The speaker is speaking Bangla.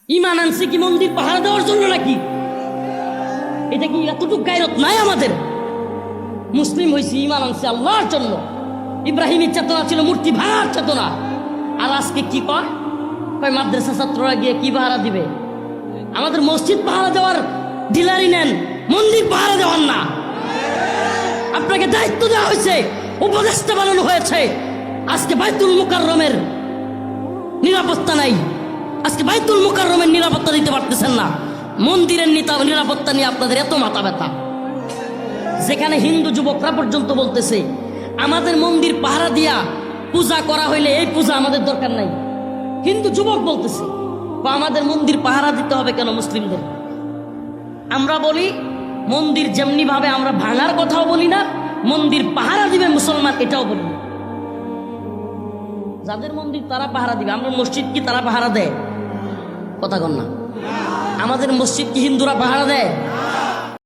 ইমান আনছে কি মন্দির পাহারা দেওয়ার জন্য নাকি? এটা কি এতটুকু গায়রত নাই আমাদের? মুসলিম হয়েছি, ইমান আনছে আল্লাহর জন্য। ইব্রাহিমের চেতনা ছিল মূর্তি ভাঙার চেতনা। আর আজকে কি কয় মাদ্রাসা ছাত্ররা গিয়ে কি পাহারা দিবে? আমাদের মসজিদ পাহারা দেওয়ার ডিলারি নেন, মন্দির পাহারা দেওয়ার না। আপনাকে দায়িত্ব দেওয়া হয়েছে, উপদেষ্টা বানানো হয়েছে। আজকে বাইতুল মুকাররমের নিরাপত্তা নাই, আজকে বাইতুল মুকাররমের নিরাপত্তা দিতে পারতেছেন না। মন্দিরের নিরাপত্তা নিয়ে আপনাদের এত মাথা ব্যথা, যেখানে হিন্দু যুবকরা পর্যন্ত বলতেছে আমাদের মন্দির পাহারা দিয়া পূজা করা হইলে এই পূজা আমাদের দরকার নাই। হিন্দু যুবক বলতেছে বা আমাদের মন্দির পাহারা দিতে হবে কেন মুসলিমদের? আমরা বলি মন্দির যেমনি ভাবে আমরা ভাঙার কথাও বলি না, মন্দির পাহারা দিবে মুসলমান এটাও বলি না। যাদের মন্দির তারা পাহারা দিবে। আমরা মসজিদ কি তারা পাহারা দেয়? কথা কন না। আমাদের মসজিদ কি হিন্দুরা পাহারা দেয়?